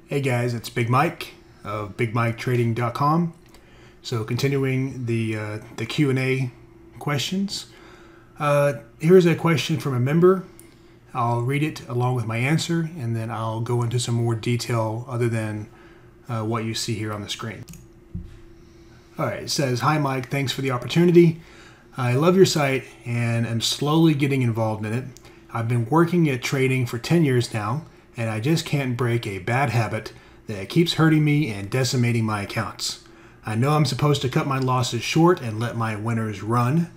Hey guys, it's Big Mike of BigMikeTrading.com. So continuing the Q&A questions. Here's a question from a member. I'll read it along with my answer, and then I'll go into some more detail other than what you see here on the screen. All right, it says, "Hi Mike, thanks for the opportunity. I love your site and am slowly getting involved in it. I've been working at trading for 10 years now, and I just can't break a bad habit that keeps hurting me and decimating my accounts. I know I'm supposed to cut my losses short and let my winners run.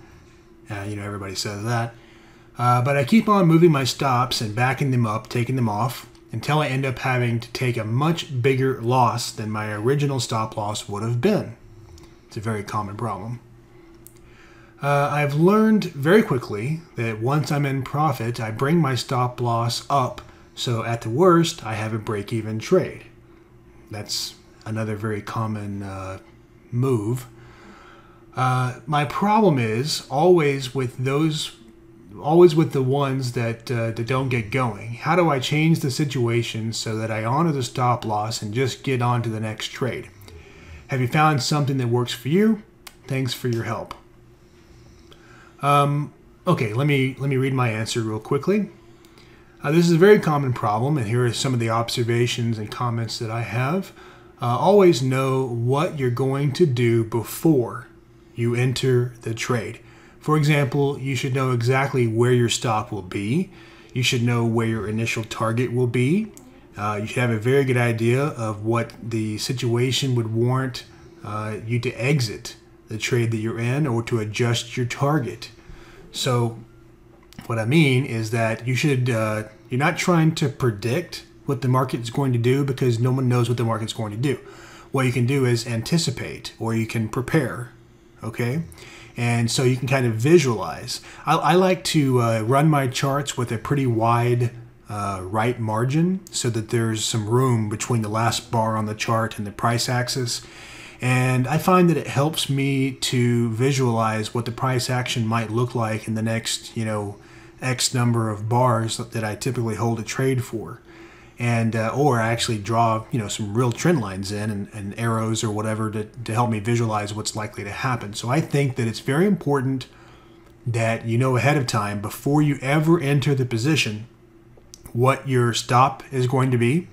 Everybody says that. But I keep on moving my stops and backing them up, taking them off, until I end up having to take a much bigger loss than my original stop loss would have been." It's a very common problem. "I've learned very quickly that once I'm in profit, I bring my stop loss up, so at the worst, I have a break-even trade." That's another very common move. My problem is always with the ones that don't get going. How do I change the situation so that I honor the stop loss and just get on to the next trade? Have you found something that works for you? Thanks for your help. Okay, let me read my answer real quickly. This is a very common problem, and here are some of the observations and comments that I have. Always know what you're going to do before you enter the trade. For example, you should know exactly where your stop will be. You should know where your initial target will be. You should have a very good idea of what the situation would warrant you to exit the trade that you're in or to adjust your target. So what I mean is that you should, you're not trying to predict what the market's going to do, because no one knows what the market's going to do. What you can do is anticipate, or you can prepare, okay? And so you can kind of visualize. I like to run my charts with a pretty wide right margin so that there's some room between the last bar on the chart and the price axis. And I find that it helps me to visualize what the price action might look like in the next, X number of bars that I typically hold a trade for. And or I actually draw, some real trend lines in and arrows or whatever to help me visualize what's likely to happen. So I think that it's very important that you know ahead of time, before you ever enter the position, what your stop is going to be.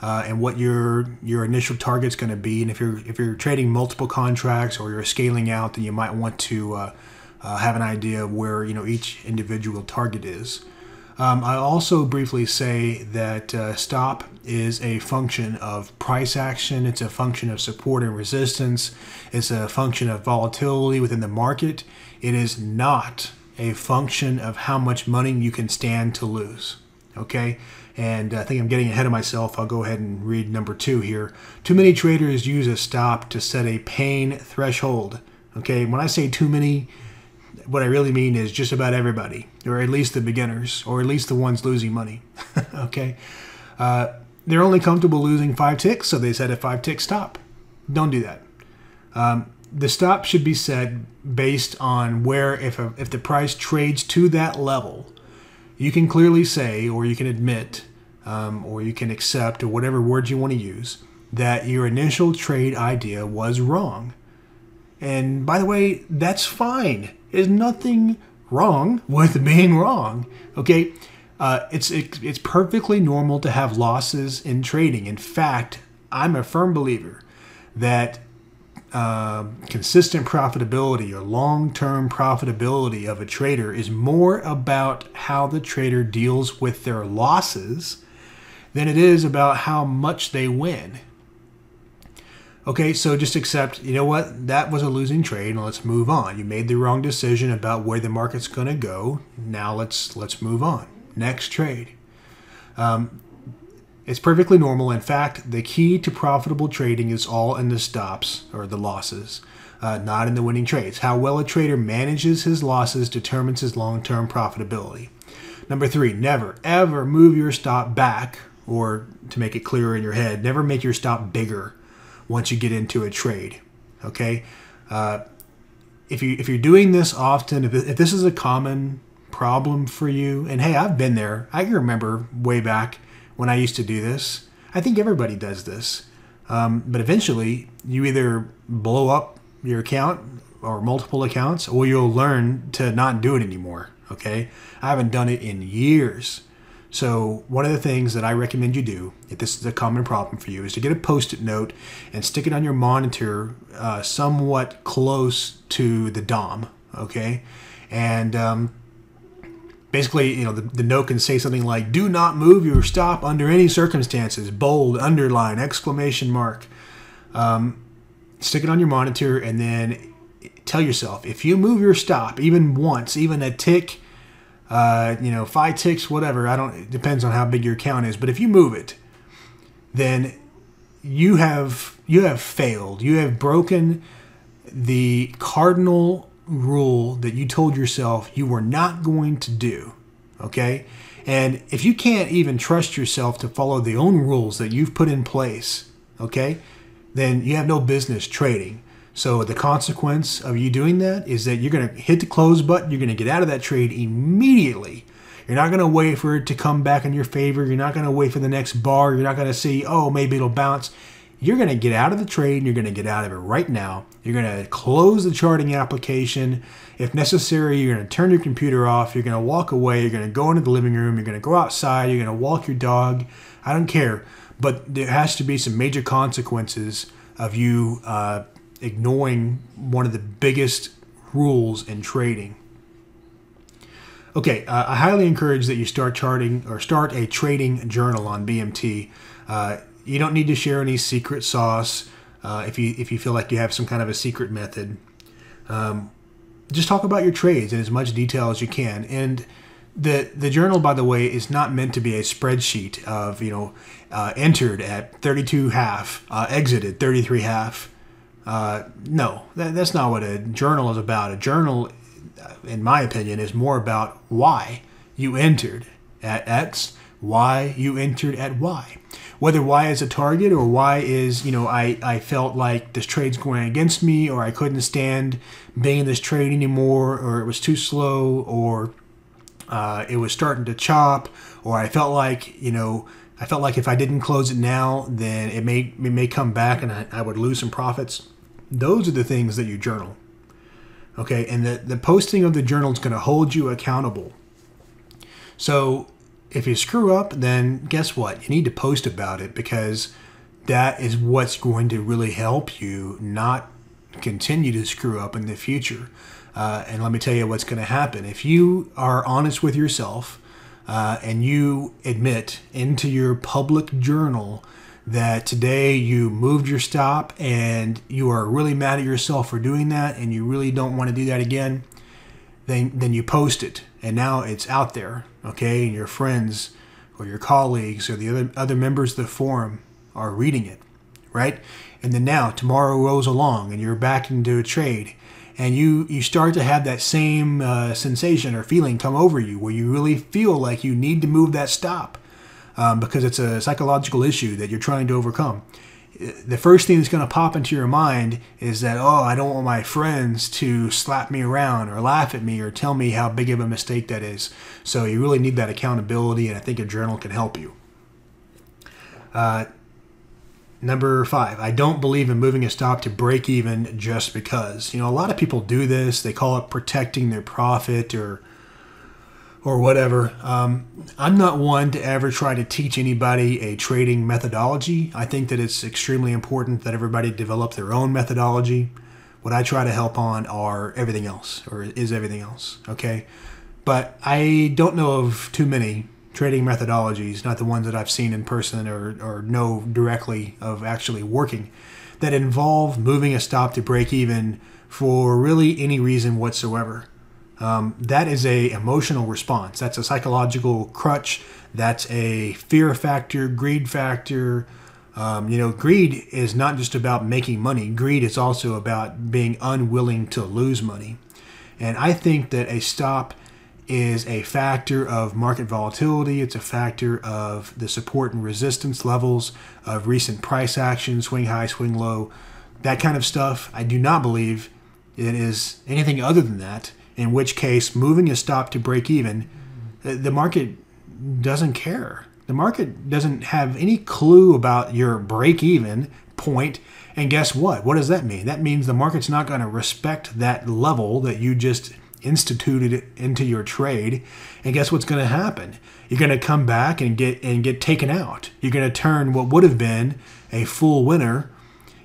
And what your initial target's going to be, and if you're trading multiple contracts or you're scaling out, then you might want to have an idea of where each individual target is. I also briefly say that stop is a function of price action. It's a function of support and resistance. It's a function of volatility within the market. It is not a function of how much money you can stand to lose. Okay? And I think I'm getting ahead of myself. I'll go ahead and read number 2 here. "Too many traders use a stop to set a pain threshold." Okay, when I say too many, what I really mean is just about everybody, or at least the beginners, or at least the ones losing money. Okay, they're only comfortable losing 5 ticks, so they set a 5-tick stop. Don't do that. The stop should be set based on where, if the price trades to that level, you can clearly say, or you can admit, or you can accept, or whatever words you want to use, that your initial trade idea was wrong. And by the way, that's fine. There's nothing wrong with being wrong. Okay, it's perfectly normal to have losses in trading. In fact, I'm a firm believer that consistent profitability or long-term profitability of a trader is more about how the trader deals with their losses than it is about how much they win. Okay, so just accept, that was a losing trade, and let's move on. You made the wrong decision about where the market's going to go. Now let's move on. Next trade. It's perfectly normal. In fact, the key to profitable trading is all in the stops, or the losses, not in the winning trades. How well a trader manages his losses determines his long-term profitability. Number 3, never, ever move your stop back, or to make it clearer in your head, never make your stop bigger once you get into a trade. Okay? If you're doing this often, if this is a common problem for you, and hey, I've been there. I can remember way back when I used to do this. I think everybody does this. But eventually, you either blow up your account or multiple accounts, or you'll learn to not do it anymore, okay? I haven't done it in years. So one of the things that I recommend you do, if this is a common problem for you, is to get a Post-it note and stick it on your monitor somewhat close to the DOM, okay? And basically, you know, the note can say something like, do not move your stop under any circumstances, bold, underline, exclamation mark. Stick it on your monitor and then tell yourself, if you move your stop even once, even a tick, 5 ticks, whatever, it depends on how big your account is, but if you move it, then you have failed. You have broken the cardinal rule that you told yourself you were not going to do, okay? And if you can't even trust yourself to follow the own rules that you've put in place, okay, then you have no business trading. So the consequence of you doing that is that you're going to hit the close button. You're going to get out of that trade immediately. You're not going to wait for it to come back in your favor. You're not going to wait for the next bar. You're not going to see, oh, maybe it'll bounce. You're going to get out of the trade, and you're going to get out of it right now. You're going to close the charting application. If necessary, you're going to turn your computer off. You're going to walk away. You're going to go into the living room. You're going to go outside. You're going to walk your dog. I don't care. But there has to be some major consequences of you ignoring one of the biggest rules in trading. Okay, I highly encourage that you start charting or start a trading journal on BMT. You don't need to share any secret sauce if you feel like you have some kind of a secret method. Just talk about your trades in as much detail as you can. And the journal, by the way, is not meant to be a spreadsheet of, entered at 32 half, exited 33 half. No, that's not what a journal is about. A journal, in my opinion, is more about why you entered at X, why you entered at Y. Whether Y is a target or Y is, I felt like this trade's going against me, or I couldn't stand being in this trade anymore, or it was too slow, or it was starting to chop, or I felt like, if I didn't close it now, then it may come back and I would lose some profits. Those are the things that you journal. Okay, and the posting of the journal is going to hold you accountable. So if you screw up, then guess what? You need to post about it, because that is what's going to really help you not continue to screw up in the future. And let me tell you what's going to happen. If you are honest with yourself and you admit into your public journal that today you moved your stop and you are really mad at yourself for doing that and you really don't want to do that again, then you post it. And now it's out there, okay? And your friends or your colleagues or the other members of the forum are reading it, right? And then now tomorrow rolls along and you're back into a trade, and you start to have that same sensation or feeling come over you where you really feel like you need to move that stop because it's a psychological issue that you're trying to overcome. The first thing that's going to pop into your mind is that, oh, I don't want my friends to slap me around or laugh at me or tell me how big of a mistake that is. So you really need that accountability, and I think a journal can help you. Number 5, I don't believe in moving a stop to break even just because. A lot of people do this. They call it protecting their profit or whatever. I'm not one to ever try to teach anybody a trading methodology. I think that it's extremely important that everybody develop their own methodology. What I try to help on is everything else, okay? But I don't know of too many trading methodologies, not the ones that I've seen in person or know directly of actually working, that involve moving a stop to break even for really any reason whatsoever. That is a emotional response. That's a psychological crutch. That's a fear factor, greed factor. Greed is not just about making money. Greed is also about being unwilling to lose money. And I think that a stop is a factor of market volatility. It's a factor of the support and resistance levels of recent price action, swing high, swing low, that kind of stuff. I do not believe it is anything other than that, in which case moving a stop to break even, the market doesn't care. The market doesn't have any clue about your break-even point. And guess what? What does that mean? That means the market's not going to respect that level that you just instituted into your trade. And guess what's going to happen? You're going to come back and get taken out. You're going to turn what would have been a full winner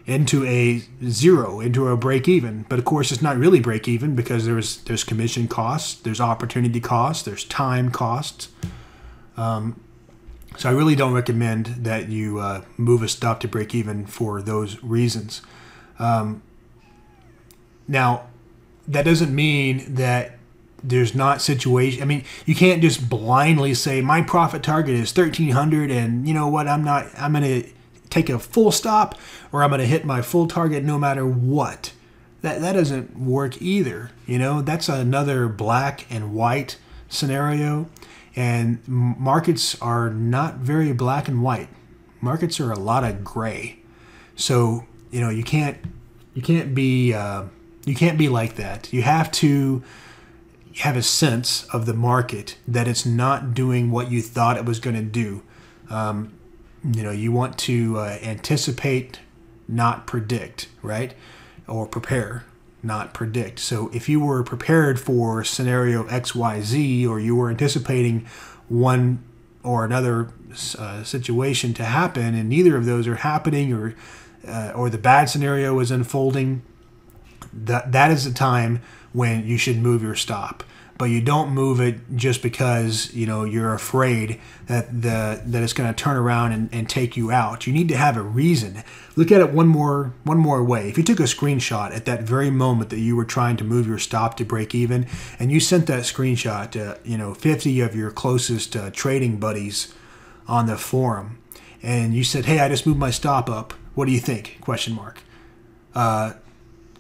into a zero, into a break-even. But of course, it's not really break-even because there's commission costs, there's opportunity costs, there's time costs. So I really don't recommend that you move a stop to break even for those reasons. Now, that doesn't mean that there's not situation. I mean, you can't just blindly say my profit target is 1,300, and you know what? I'm going to take a full stop, or I'm going to hit my full target no matter what. That doesn't work either. You know, that's another black and white scenario. And markets are not very black and white. Markets are a lot of gray. So you know you can't be like that. You have to have a sense of the market that it's not doing what you thought it was going to do. You know, you want to anticipate, not predict, right? Or prepare, not predict. So if you were prepared for scenario XYZ, or you were anticipating one or another situation to happen, and neither of those are happening, or the bad scenario is unfolding, that is the time when you should move your stop. But you don't move it just because you're afraid that it's going to turn around and take you out. You need to have a reason. Look at it one more way. If you took a screenshot at that very moment that you were trying to move your stop to break even, and you sent that screenshot to 50 of your closest trading buddies on the forum, and you said, "Hey, I just moved my stop up. What do you think?" Question mark.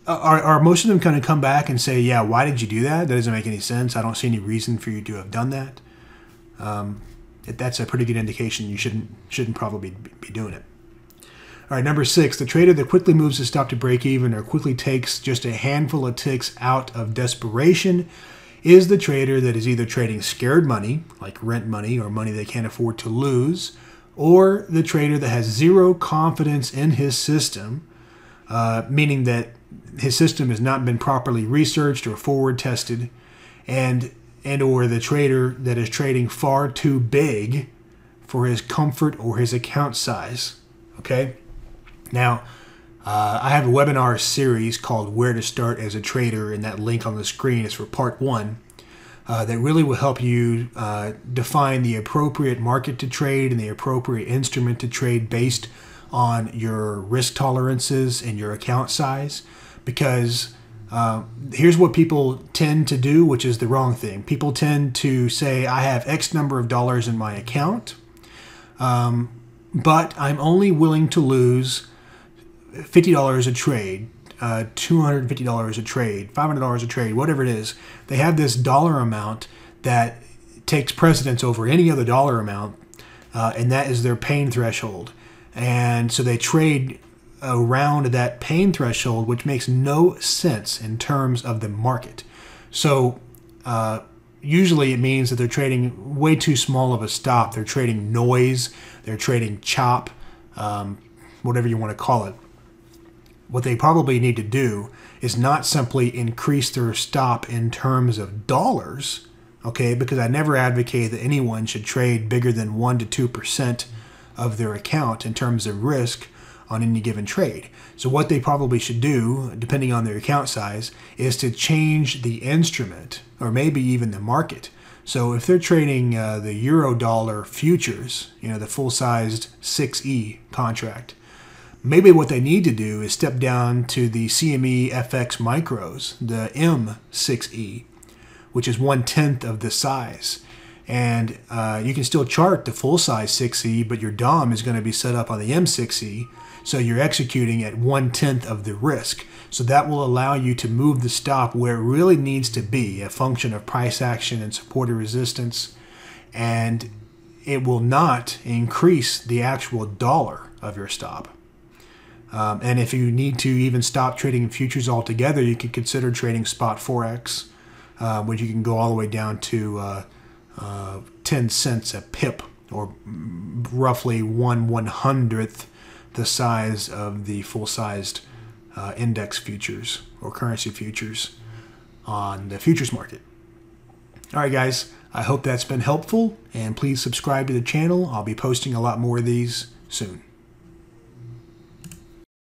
Are most of them going to come back and say, "Yeah, why did you do that? That doesn't make any sense. I don't see any reason for you to have done that." That's a pretty good indication you shouldn't probably be doing it. All right, number 6, the trader that quickly moves his stop to break even, or quickly takes just a handful of ticks out of desperation, is the trader that is either trading scared money, like rent money or money they can't afford to lose, or the trader that has zero confidence in his system, meaning that his system has not been properly researched or forward tested, and or the trader that is trading far too big for his comfort or his account size. Okay? Now, I have a webinar series called Where to Start as a Trader, and that link on the screen is for part 1. That really will help you define the appropriate market to trade and the appropriate instrument to trade based on your risk tolerances and your account size. Because here's what people tend to do, which is the wrong thing. People tend to say, I have X number of dollars in my account, but I'm only willing to lose $50 a trade, $250 a trade, $500 a trade, whatever it is. They have this dollar amount that takes precedence over any other dollar amount, and that is their pain threshold. And so they trade around that pain threshold, which makes no sense in terms of the market. So usually it means that they're trading way too small of a stop. They're trading noise, they're trading chop, whatever you want to call it. What they probably need to do is not simply increase their stop in terms of dollars, okay, because I never advocate that anyone should trade bigger than 1 to 2% of their account in terms of risk on any given trade. So what they probably should do, depending on their account size, is to change the instrument, or maybe even the market. So if they're trading the euro-dollar futures, the full-sized 6E contract, maybe what they need to do is step down to the CME FX micros, the M6E, which is 1/10 of the size. And you can still chart the full-size 6E, but your DOM is going to be set up on the M6E, so you're executing at 1/10 of the risk. So that will allow you to move the stop where it really needs to be, a function of price action and support or resistance, and it will not increase the actual dollar of your stop. And if you need to even stop trading in futures altogether, you could consider trading spot Forex, which you can go all the way down to 10 cents a pip or roughly 1/100th the size of the full-sized index futures or currency futures on the futures market. All right, guys, I hope that's been helpful, and please subscribe to the channel. I'll be posting a lot more of these soon.